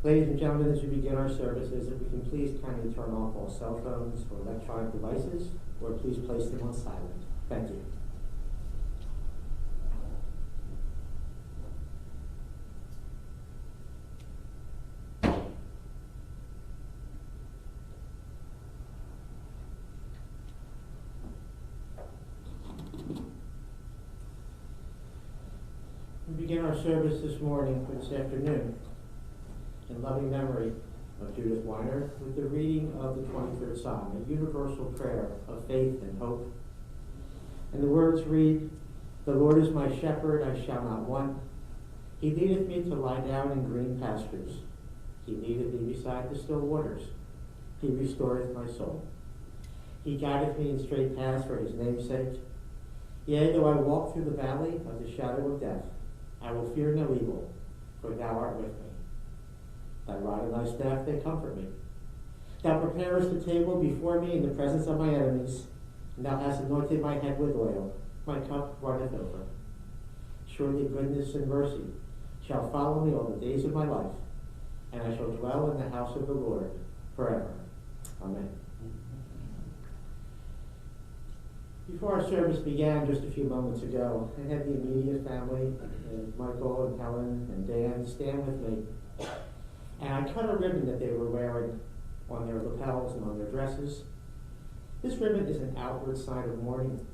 Ladies and gentlemen, as we begin our services, if we can please kindly turn off all cell phones or electronic devices, or please place them on silent. Thank you. We begin our service this morning or this afternoon in loving memory of Judith Weiner with the reading of the 23rd Psalm, a universal prayer of faith and hope. And the words read, "The Lord is my shepherd, I shall not want. He leadeth me to lie down in green pastures. He leadeth me beside the still waters. He restoreth my soul. He guideth me in straight paths for his name's sake. Yea, though I walk through the valley of the shadow of death, I will fear no evil, for thou art with me. Thy rod and thy staff, they comfort me. Thou preparest the table before me in the presence of my enemies, and thou hast anointed my head with oil. My cup runneth over. Surely goodness and mercy shall follow me all the days of my life, and I shall dwell in the house of the Lord forever." Amen. Before our service began just a few moments ago, I had the immediate family, Michael and Helen and Dan, stand with me. And I cut a ribbon that they were wearing on their lapels and on their dresses. This ribbon is an outward sign of mourning.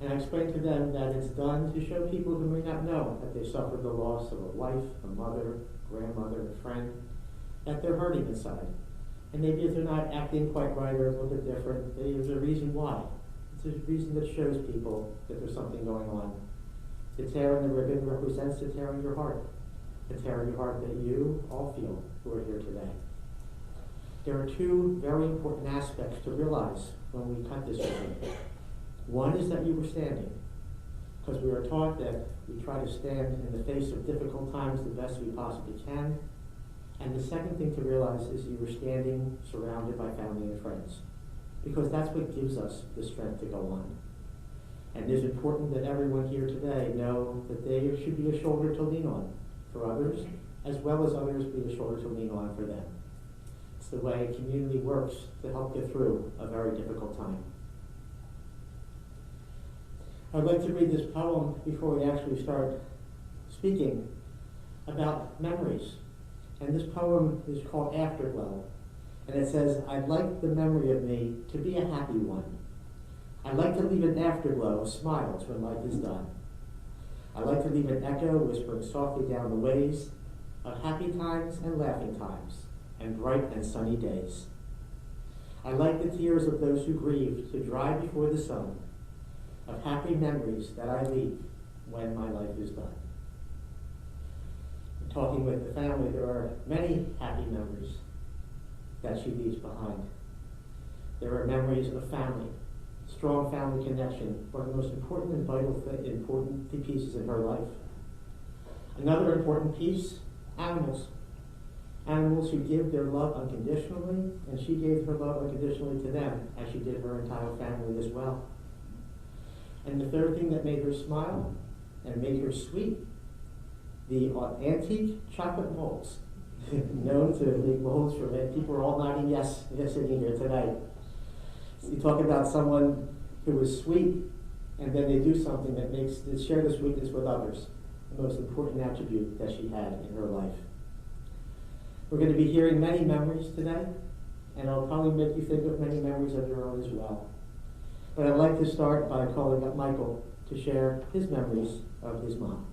And I explained to them that it's done to show people who may not know that they suffered the loss of a wife, a mother, grandmother, a friend, that they're hurting inside. And maybe if they're not acting quite right or a little bit different, there's a reason why. It's a reason that shows people that there's something going on. The tear in the ribbon represents the tear in your heart. The tear in your heart that you all feel who are here today. There are two very important aspects to realize when we cut this ribbon. One is that you were standing, because we are taught that we try to stand in the face of difficult times the best we possibly can. And the second thing to realize is you were standing surrounded by family and friends, because that's what gives us the strength to go on. And it is important that everyone here today know that they should be a shoulder to lean on for others, as well as others be a shoulder to lean on for them. It's the way community works to help get through a very difficult time. I'd like to read this poem before we actually start speaking about memories. And this poem is called Afterglow. And it says, "I'd like the memory of me to be a happy one. I'd like to leave an afterglow of smiles when life is done. I'd like to leave an echo whispering softly down the ways of happy times and laughing times and bright and sunny days. I'd like the tears of those who grieve to dry before the sun of happy memories that I leave when my life is done." In talking with the family, there are many happy memories that she leaves behind. There are memories of family, strong family connection, one of the most important and vital important pieces in her life. Another important piece, animals. Animals who give their love unconditionally, and she gave her love unconditionally to them, as she did her entire family as well. And the third thing that made her smile and made her sweet, the antique chocolate molds. Known to make molds for men. People are all nodding yes sitting here today. So you talk about someone who is sweet, and then they do something that makes they share the sweetness with others. The most important attribute that she had in her life. We're going to be hearing many memories today, and I'll probably make you think of many memories of your own as well. But I'd like to start by calling up Michael to share his memories of his mom.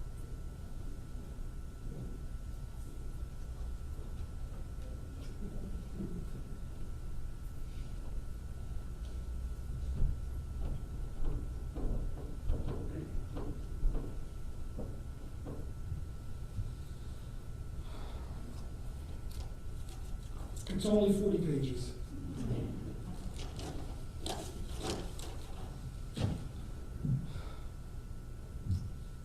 It's only 40 pages.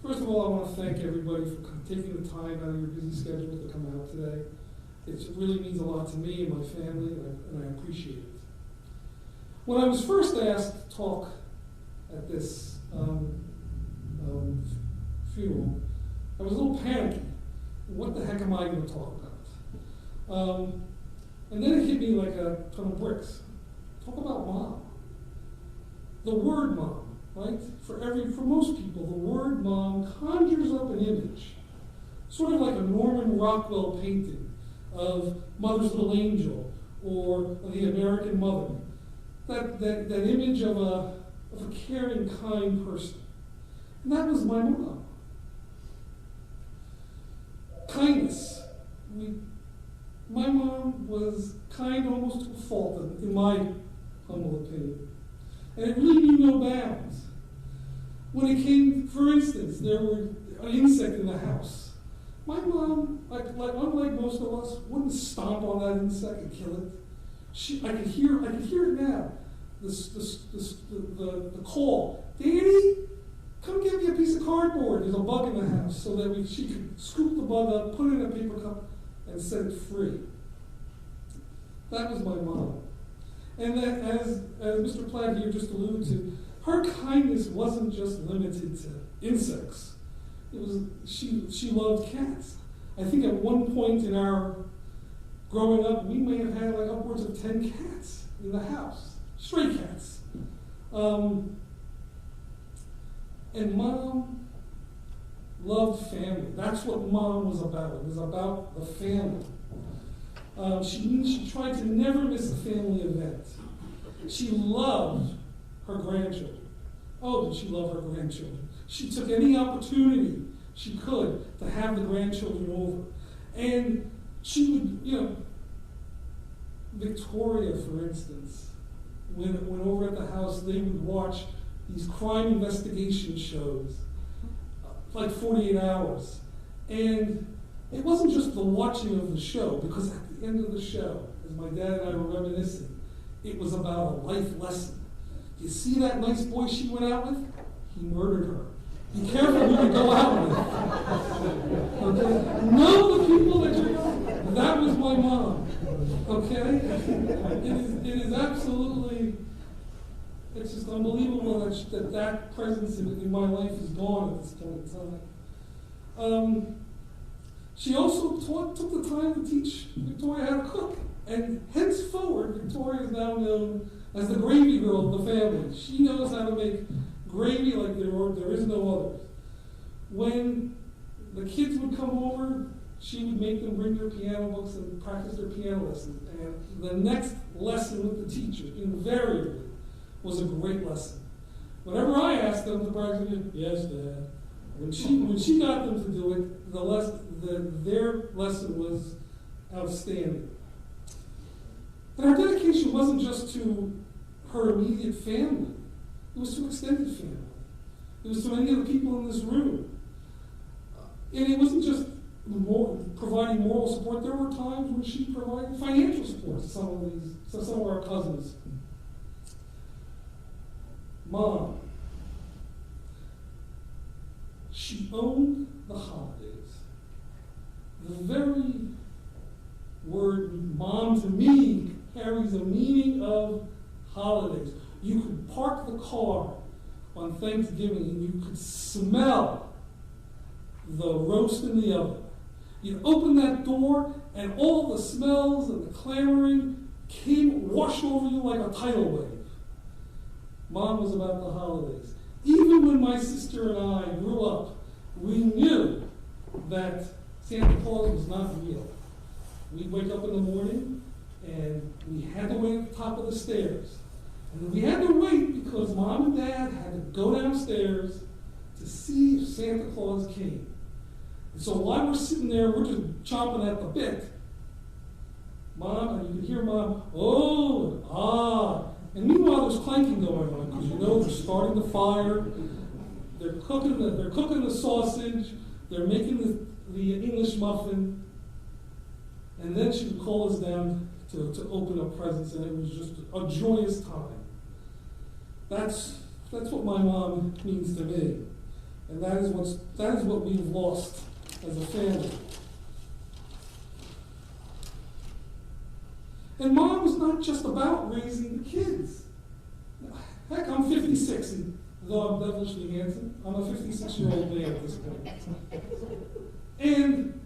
First of all, I want to thank everybody for taking the time out of your busy schedule to come out today. It really means a lot to me and my family, and I appreciate it. When I was first asked to talk at this funeral, I was a little panicky. What the heck am I going to talk about? And then it hit me like a ton of bricks. Talk about mom. The word mom, right? For most people, the word mom conjures up an image, sort of like a Norman Rockwell painting of Mother's Little Angel or the American Mother. That image of a caring, kind person. And that was my mom. Kindness. My mom was kind almost to a fault, in my humble opinion. And it really knew no bounds. When it came, for instance, there were an insect in the house. My mom, unlike most of us, wouldn't stomp on that insect and kill it. I could hear it now. The call, Danny, come get me a piece of cardboard. There's a bug in the house, so that she could scoop the bug up, put it in a paper cup, and set it free. That was my mom. And that, as Mr. Platt here just alluded to, her kindness wasn't just limited to insects. It was she loved cats. I think at one point in our growing up, we may have had like upwards of 10 cats in the house, stray cats. And Mom loved family. That's what Mom was about. It was about the family. She tried to never miss a family event. She loved her grandchildren. Oh, did she love her grandchildren? She took any opportunity she could to have the grandchildren over. And she would, Victoria, for instance, when over at the house, they would watch these crime investigation shows, like 48 Hours. And it wasn't just the watching of the show, because at the end of the show, as my dad and I were reminiscing, it was about a life lesson. You see that nice boy she went out with? He murdered her. Be careful who you go out with. Okay? Know the people that you're with. That was my mom. Okay? It is absolutely, it's just unbelievable that presence in my life is gone at this point in time. She also took the time to teach Victoria how to cook. And henceforward, Victoria is now known as the gravy girl of the family. She knows how to make gravy like there is no other. When the kids would come over, she would make them bring their piano books and practice their piano lessons. And the next lesson with the teacher, invariably, was a great lesson. Whenever I asked them to practice it, yes, Dad. When she got them to do it, their lesson was outstanding. But her dedication wasn't just to her immediate family. It was to extended family. It was to many of the people in this room. And it wasn't just providing moral support. There were times when she provided financial support to some of our cousins. Mom. She owned the holidays. The very word mom to me carries a meaning of holidays. You could park the car on Thanksgiving and you could smell the roast in the oven. You'd open that door and all the smells and the clamoring washed over you like a tidal wave. Mom was about the holidays. Even when my sister and I grew up, we knew that Santa Claus was not real. We'd wake up in the morning and we had to wait at the top of the stairs. And we had to wait because Mom and Dad had to go downstairs to see if Santa Claus came. And so while we're sitting there, we're just chomping at the bit. Mom, and you can hear Mom, oh, and ah. And meanwhile, there's clanking going on because they're starting the fire. They're cooking the sausage. They're making the English muffin. And then she would call us down to open up presents, and it was just a joyous time. That's what my mom means to me, and that is what we've lost as a family. And Mom was not just about raising the kids. Heck, I'm 56, and though I'm devilishly handsome, I'm a 56-year-old man at this point. And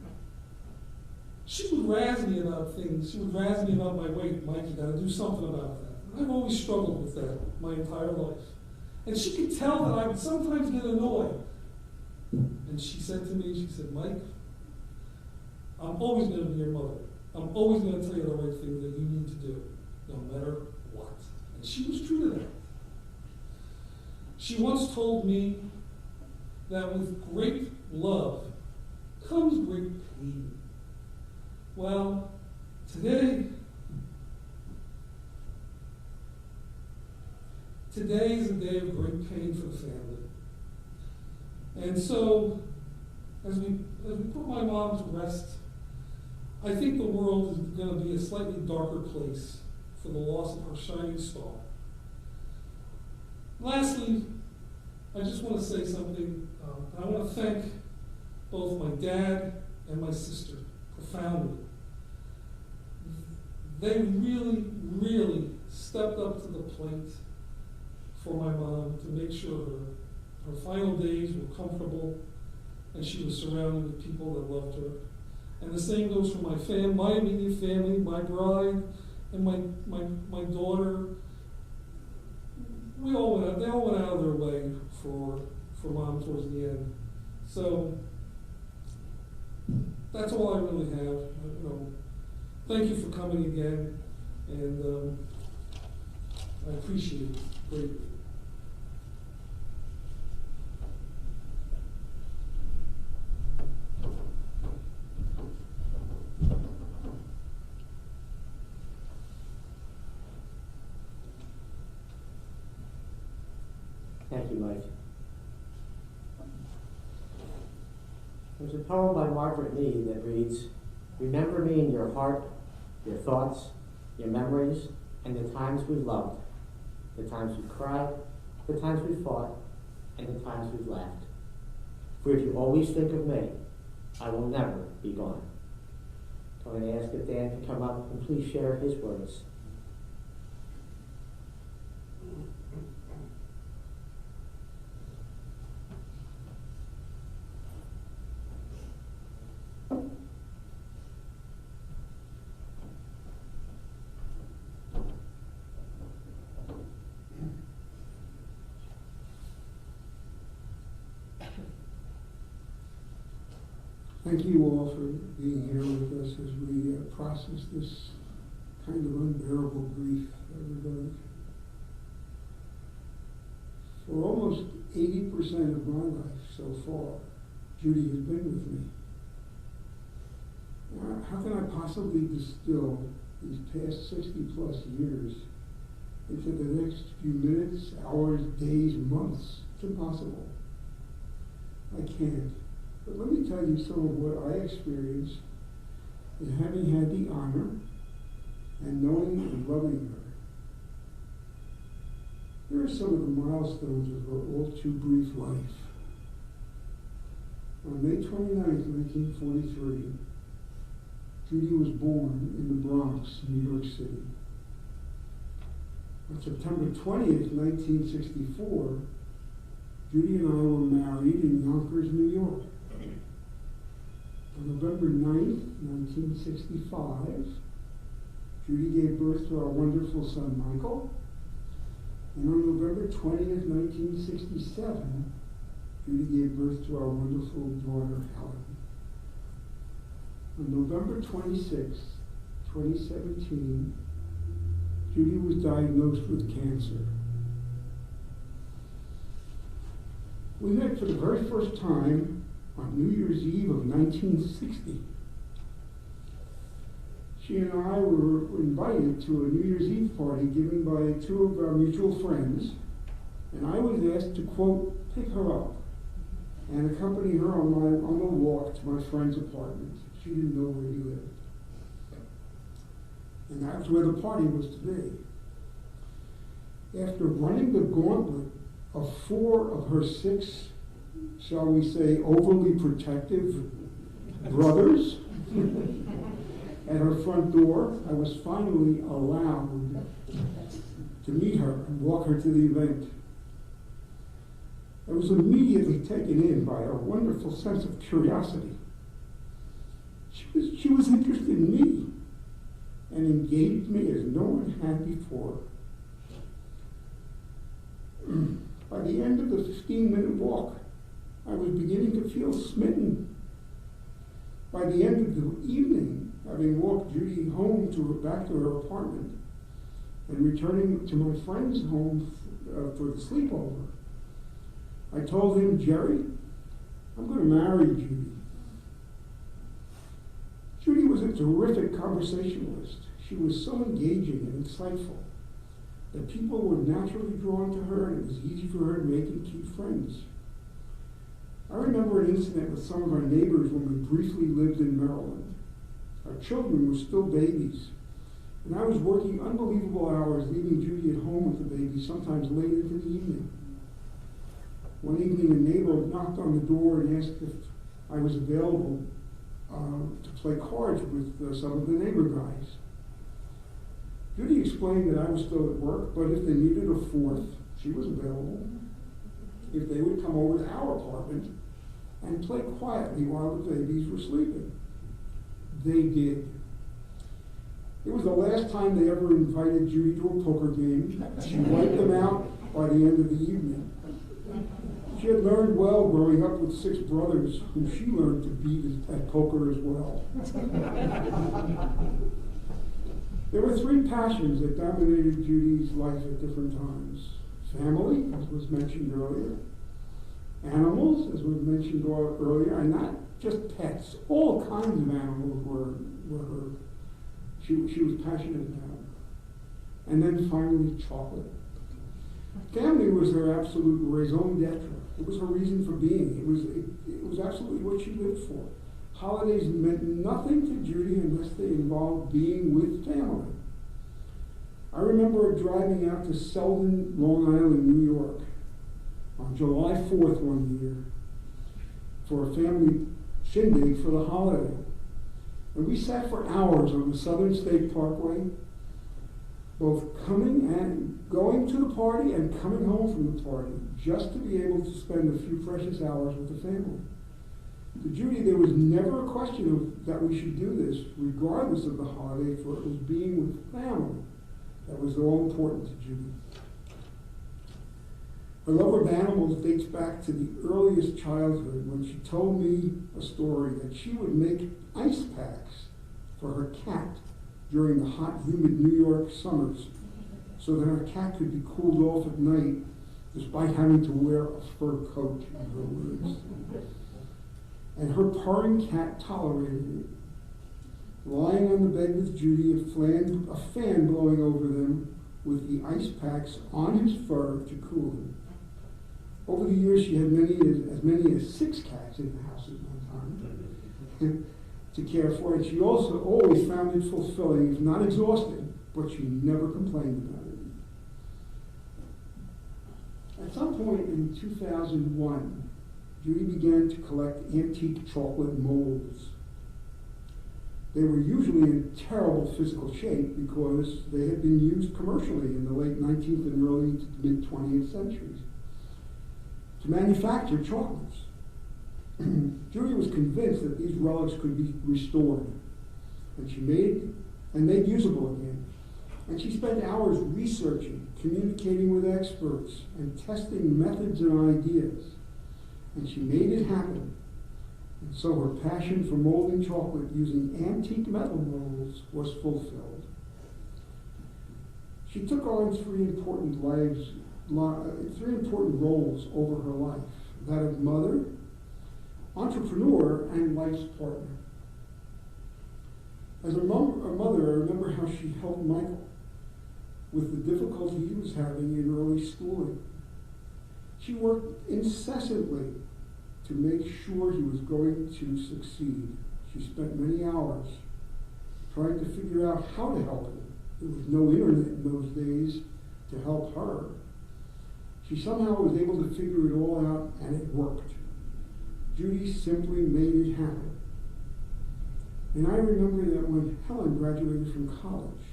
she would razz me about things. She would razz me about my weight. Mike, you got to do something about that. And I've always struggled with that my entire life. And she could tell that I would sometimes get annoyed. And she said to me, she said, Mike, I'm always going to be your mother. I'm always going to tell you the right thing that you need to do, no matter what. And she was true to that. She once told me that with great love comes great pain. Well, today is a day of great pain for the family. And so, as we put my mom to rest, I think the world is going to be a slightly darker place for the loss of her shining star. Lastly, I just want to say something. I want to thank both my dad and my sister profoundly. They really, really stepped up to the plate for my mom to make sure her final days were comfortable and she was surrounded with people that loved her. And the same goes for my immediate family, my bride, and my daughter. They all went out of their way for Mom towards the end. So that's all I really have. Thank you for coming again, and I appreciate it greatly. Thank you, Mike. There's a poem by Margaret Mead that reads, "Remember me in your heart, your thoughts, your memories, and the times we've loved, the times we've cried, the times we've fought, and the times we've laughed. For if you always think of me, I will never be gone." So I'm going to ask if Dan can come up and please share his words. Thank you all for being here with us as we process this kind of unbearable grief that we're going through. For almost 80% of my life so far, Judy has been with me. How can I possibly distill these past 60 plus years into the next few minutes, hours, days, months? It's impossible. I can't. But let me tell you some of what I experienced in having had the honor and knowing and loving her. Here are some of the milestones of her all too brief life. On May 29th, 1943, Judy was born in the Bronx, New York City. On September 20th, 1964, Judy and I were married in Yonkers, New York. On November 9th, 1965, Judy gave birth to our wonderful son, Michael. And on November 20th, 1967, Judy gave birth to our wonderful daughter, Helen. On November 26th, 2017, Judy was diagnosed with cancer. We met for the very first time on New Year's Eve of 1960. She and I were invited to a New Year's Eve party given by two of our mutual friends, and I was asked to, quote, pick her up and accompany her on the walk to my friend's apartment. She didn't know where he lived. And that was where the party was to be. After running the gauntlet of 4 of her 6, shall we say, overly protective brothers at her front door, I was finally allowed to meet her and walk her to the event. I was immediately taken in by a wonderful sense of curiosity. She She was interested in me and engaged me as no one had before. By the end of the 15-minute walk, I was beginning to feel smitten. By the end of the evening, having walked Judy home back to her apartment and returning to my friend's home for the sleepover, I told him, "Jerry, I'm going to marry Judy." Judy was a terrific conversationalist. She was so engaging and insightful that people were naturally drawn to her, and it was easy for her to make and keep friends. I remember an incident with some of our neighbors when we briefly lived in Maryland. Our children were still babies, and I was working unbelievable hours, leaving Judy at home with the baby, sometimes late into the evening. One evening, a neighbor knocked on the door and asked if I was available to play cards with some of the neighbor guys. Judy explained that I was still at work, but if they needed a fourth, she was available. If they would come over to our apartment and play quietly while the babies were sleeping. They did. It was the last time they ever invited Judy to a poker game. She wiped them out by the end of the evening. She had learned well growing up with 6 brothers whom she learned to beat at poker as well. There were 3 passions that dominated Judy's life at different times. Family, as was mentioned earlier. Animals, as was mentioned earlier, and not just pets. All kinds of animals were her. She was passionate about. And then finally, chocolate. Family was her absolute raison d'etre. It was her reason for being. It was absolutely what she lived for. Holidays meant nothing to Judy unless they involved being with family. I remember driving out to Selden, Long Island, New York, on July 4th one year for a family shindig for the holiday. And we sat for hours on the Southern State Parkway, both coming and going to the party and coming home from the party, just to be able to spend a few precious hours with the family. To Judy, there was never a question of that we should do this, regardless of the holiday, for it was being with family that was all important to Judy. Her love of animals dates back to the earliest childhood when she told me a story that she would make ice packs for her cat during the hot, humid New York summers so that her cat could be cooled off at night despite having to wear a fur coat, in her words. And her purring cat tolerated it. Lying on the bed with Judy, a fan blowing over them with the ice packs on his fur to cool him. Over the years, she had as many as 6 cats in the house at one time to care for, and she also always found it fulfilling, if not exhausting, but she never complained about it. At some point in 2001, Judy began to collect antique chocolate molds. They were usually in terrible physical shape because they had been used commercially in the late 19th and early to mid-20th centuries to manufacture chocolates. Judy was convinced that these relics could be restored, and she made usable again. And she spent hours researching, communicating with experts, and testing methods and ideas. And she made it happen. And so her passion for molding chocolate using antique metal molds was fulfilled. She took on 3 important roles over her life: that of mother, entrepreneur, and life's partner. As a mother, I remember how she helped Michael with the difficulty he was having in early schooling. She worked incessantly to make sure he was going to succeed. She spent many hours trying to figure out how to help him. There was no internet in those days to help her. She somehow was able to figure it all out, and it worked. Judy simply made it happen. And I remember that when Helen graduated from college,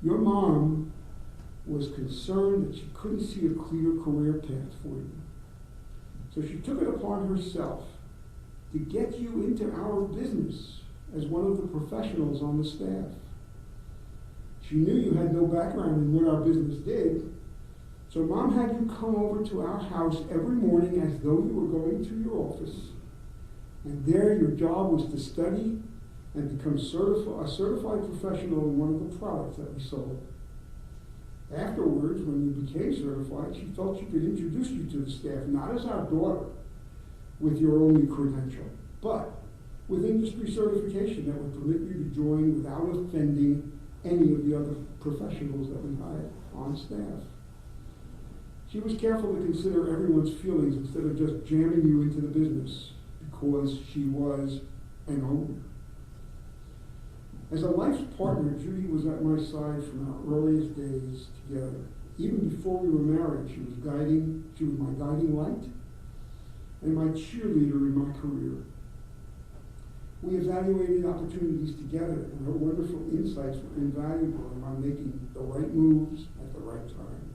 your mom was concerned that she couldn't see a clear career path for you. So she took it upon herself to get you into our business as one of the professionals on the staff. She knew you had no background in what our business did, so Mom had you come over to our house every morning as though you were going to your office. And there your job was to study and become a certified professional in one of the products that we sold. Afterwards, when you became certified, she felt she could introduce you to the staff, not as our daughter with your only credential, but with industry certification that would permit you to join without offending any of the other professionals that we had on staff. She was careful to consider everyone's feelings instead of just jamming you into the business because she was an owner. As a life partner, Judy was at my side from our earliest days together. Even before we were married, she was my guiding light and my cheerleader in my career. We evaluated opportunities together, and her wonderful insights were invaluable in my making the right moves at the right time.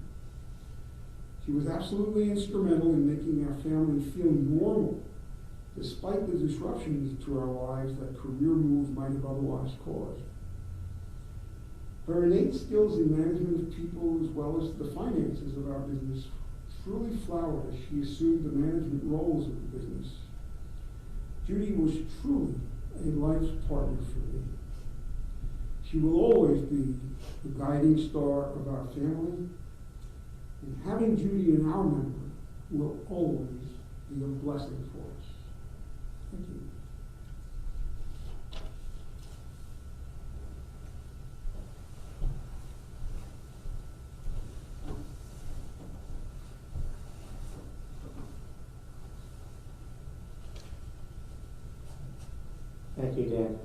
She was absolutely instrumental in making our family feel normal, despite the disruptions to our lives that career moves might have otherwise caused. Her innate skills in management of people as well as the finances of our business truly flowered as she assumed the management roles of the business. Judy was truly a life partner for me. She will always be the guiding star of our family, and having Judy in our member will always be a blessing for us. Thank you. Thank you, Dan.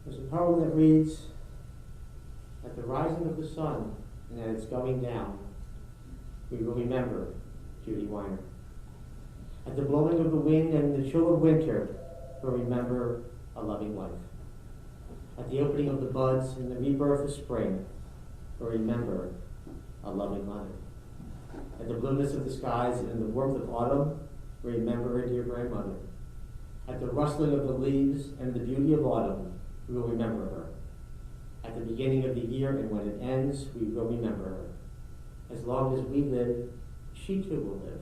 There's a poem that reads, "At the rising of the sun and at its going down, we will remember Judy Weiner. At the blowing of the wind and in the chill of winter, we'll remember a loving wife. At the opening of the buds and the rebirth of spring, we'll remember a loving mother. At the blueness of the skies and in the warmth of autumn, we remember a dear grandmother. At the rustling of the leaves and the beauty of autumn, we will remember her. At the beginning of the year and when it ends, we will remember her. As long as we live, she too will live,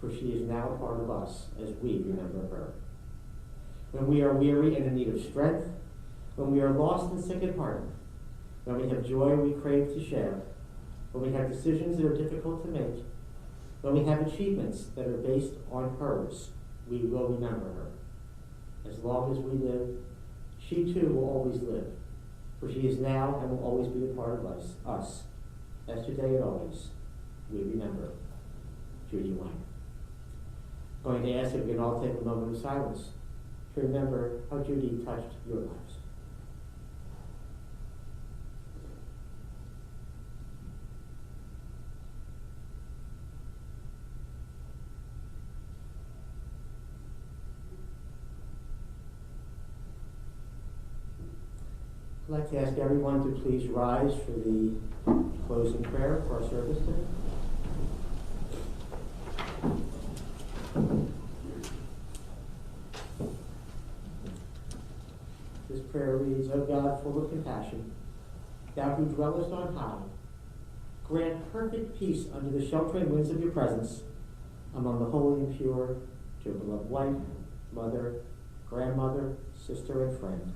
for she is now a part of us as we remember her. When we are weary and in need of strength, when we are lost and sick at heart, when we have joy we crave to share, when we have decisions that are difficult to make, when we have achievements that are based on hers, we will remember her. As long as we live, she too will always live, for she is now and will always be a part of us. As today and always, we remember Judy Weiner." I'm going to ask if we can all take a moment of silence to remember how Judy touched your lives. I'd like to ask everyone to please rise for the closing prayer for our service today. This prayer reads, "O God, full of compassion, thou who dwellest on high, grant perfect peace under the sheltering wings of your presence among the holy and pure to your beloved wife, mother, grandmother, sister, and friend,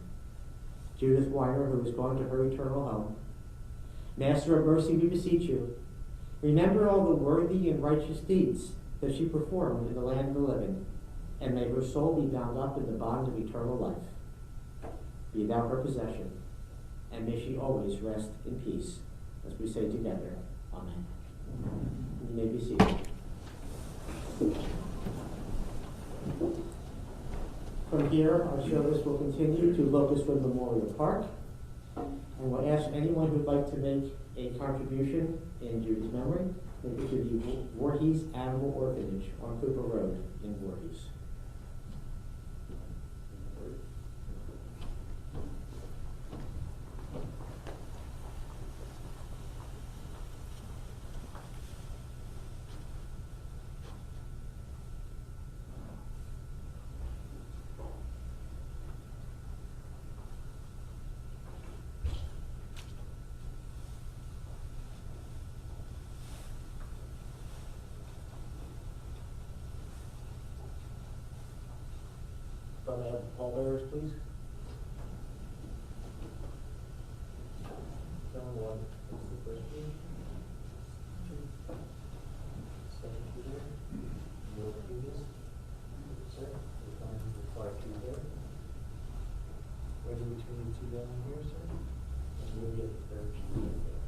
Judith Weiner, who is gone to her eternal home. Master of mercy, we beseech you, remember all the worthy and righteous deeds that she performed in the land of the living, and may her soul be bound up in the bond of eternal life. Be thou her possession, and may she always rest in peace, as we say together, Amen." You may be seated. From here, our service will continue to Locustwood Memorial Park, and we'll ask anyone who'd like to make a contribution in Judy's memory, maybe to the Voorhees Animal Orphanage on Cooper Road in Voorhees. may I have the pallbearers, please? John, one. That's the first one. Second Peter. Your previous. Sir, we're going to reply to you there. Right in between the two down here, sir. And you'll get the third sheet right there.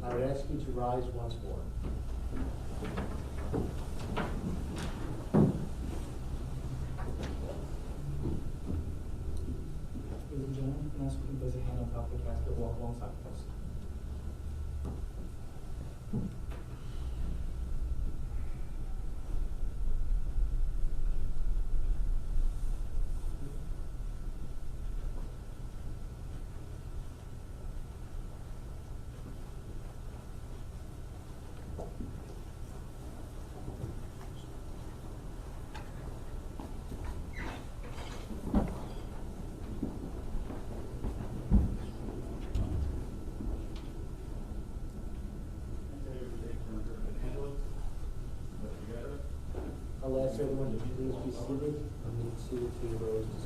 I would ask you to rise once more. Ladies and gentlemen, can I ask you to place a hand on top of the casket, walk alongside with us? I'll ask everyone to please be seated and move to your rows to